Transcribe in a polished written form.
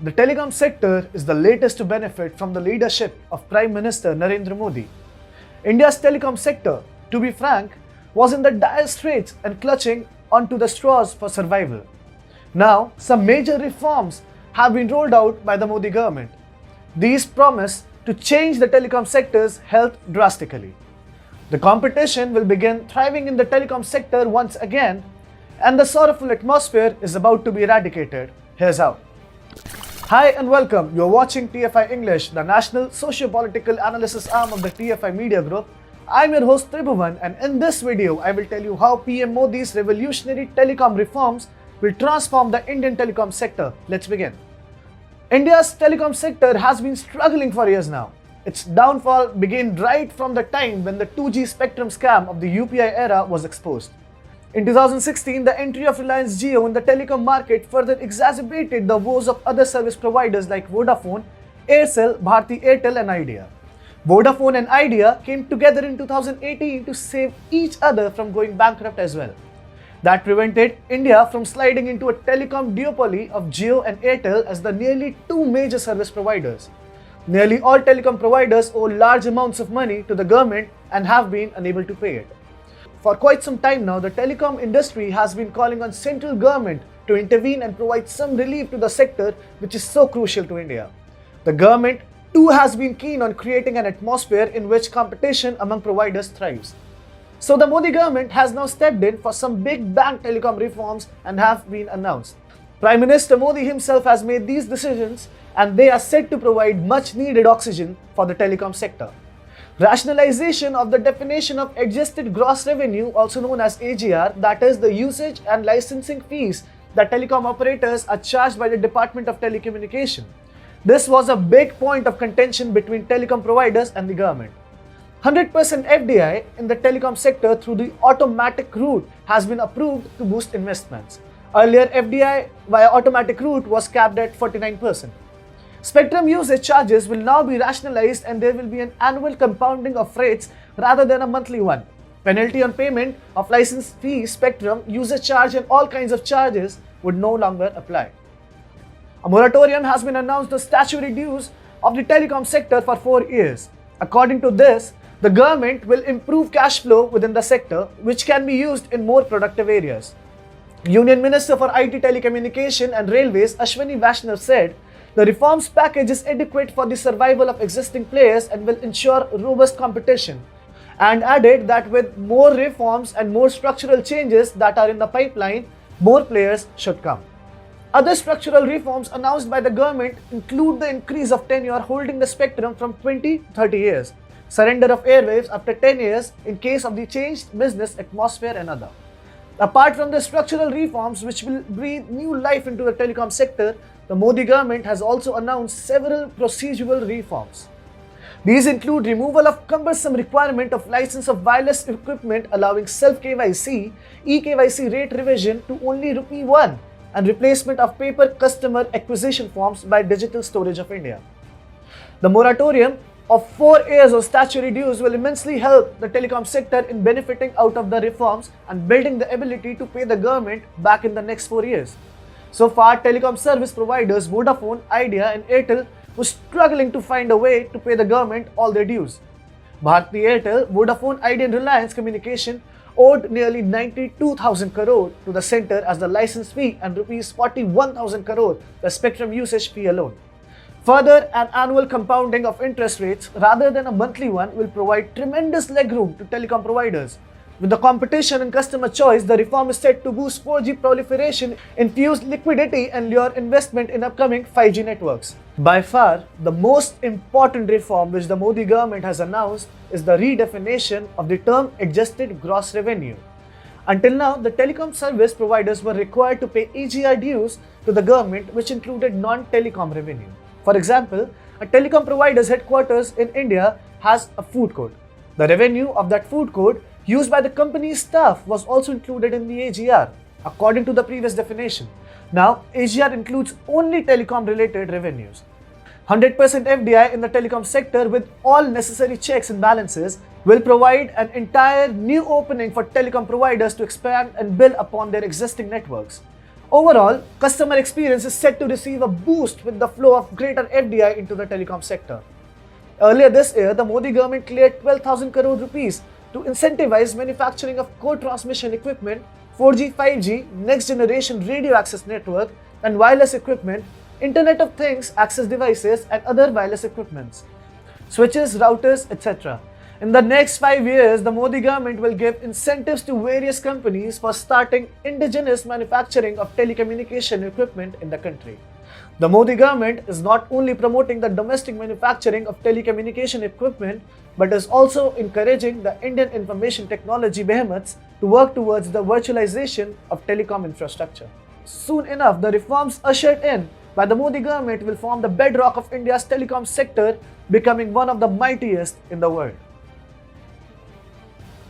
The telecom sector is the latest to benefit from the leadership of Prime Minister Narendra Modi. India's telecom sector, to be frank, was in the dire straits and clutching onto the straws for survival. Now, some major reforms have been rolled out by the Modi government. These promise to change the telecom sector's health drastically. The competition will begin thriving in the telecom sector once again, and the sorrowful atmosphere is about to be eradicated. Here's how. Hi and welcome. You're watching TFI English, the national socio-political analysis arm of the TFI Media Group. I'm your host Tribhuvan, and in this video, I will tell you how PM Modi's revolutionary telecom reforms will transform the Indian telecom sector. Let's begin. India's telecom sector has been struggling for years now. Its downfall began right from the time when the 2G spectrum scam of the UPI era was exposed. In 2016, the entry of Reliance Jio in the telecom market further exacerbated the woes of other service providers like Vodafone, Aircel, Bharti Airtel and Idea. Vodafone and Idea came together in 2018 to save each other from going bankrupt as well. That prevented India from sliding into a telecom duopoly of Jio and Airtel as the nearly two major service providers. Nearly all telecom providers owe large amounts of money to the government and have been unable to pay it. For quite some time now, the telecom industry has been calling on central government to intervene and provide some relief to the sector which is so crucial to India. The government too has been keen on creating an atmosphere in which competition among providers thrives. So the Modi government has now stepped in for some big bang telecom reforms and have been announced. Prime Minister Modi himself has made these decisions and they are set to provide much needed oxygen for the telecom sector. Rationalization of the definition of adjusted gross revenue, also known as AGR, that is the usage and licensing fees that telecom operators are charged by the Department of Telecommunication. This was a big point of contention between telecom providers and the government. 100% FDI in the telecom sector through the automatic route has been approved to boost investments. Earlier, FDI via automatic route was capped at 49%. Spectrum usage charges will now be rationalized and there will be an annual compounding of rates rather than a monthly one. Penalty on payment of license fee, spectrum, usage charge and all kinds of charges would no longer apply. A moratorium has been announced on statutory dues of the telecom sector for 4 years. According to this, the government will improve cash flow within the sector, which can be used in more productive areas. Union Minister for IT, Telecommunication and Railways Ashwini Vaishnav said, the reforms package is adequate for the survival of existing players and will ensure robust competition, and added that with more reforms and more structural changes that are in the pipeline, more players should come. Other structural reforms announced by the government include the increase of tenure holding the spectrum from 20 to 30 years, surrender of airwaves after 10 years in case of the changed business atmosphere and other. Apart from the structural reforms which will breathe new life into the telecom sector, the Modi government has also announced several procedural reforms. These include removal of cumbersome requirement of license of wireless equipment allowing self-KYC, e-KYC rate revision to only Rupee 1 and replacement of paper customer acquisition forms by Digital Storage of India. The moratorium of 4 years of statutory dues will immensely help the telecom sector in benefiting out of the reforms and building the ability to pay the government back in the next 4 years. So far, telecom service providers Vodafone, Idea and Airtel were struggling to find a way to pay the government all their dues. Bharti Airtel, Vodafone, Idea and Reliance Communication owed nearly 92,000 crore to the centre as the license fee and rupees 41,000 crore the spectrum usage fee alone. Further, an annual compounding of interest rates rather than a monthly one will provide tremendous legroom to telecom providers. With the competition and customer choice, the reform is set to boost 4G proliferation, infuse liquidity and lure investment in upcoming 5G networks. By far, the most important reform which the Modi government has announced is the redefinition of the term adjusted gross revenue. Until now, the telecom service providers were required to pay AGR dues to the government which included non-telecom revenue. For example, a telecom provider's headquarters in India has a food court. The revenue of that food court used by the company's staff was also included in the AGR, according to the previous definition. Now, AGR includes only telecom related revenues. 100% FDI in the telecom sector with all necessary checks and balances will provide an entire new opening for telecom providers to expand and build upon their existing networks. Overall, customer experience is set to receive a boost with the flow of greater FDI into the telecom sector. Earlier this year, the Modi government cleared 12,000 crore rupees to incentivize manufacturing of core transmission equipment, 4G, 5G, next generation radio access network and wireless equipment, Internet of Things access devices and other wireless equipments, switches, routers, etc. In the next 5 years, the Modi government will give incentives to various companies for starting indigenous manufacturing of telecommunication equipment in the country. The Modi government is not only promoting the domestic manufacturing of telecommunication equipment, but is also encouraging the Indian information technology behemoths to work towards the virtualization of telecom infrastructure. Soon enough, the reforms ushered in by the Modi government will form the bedrock of India's telecom sector, becoming one of the mightiest in the world.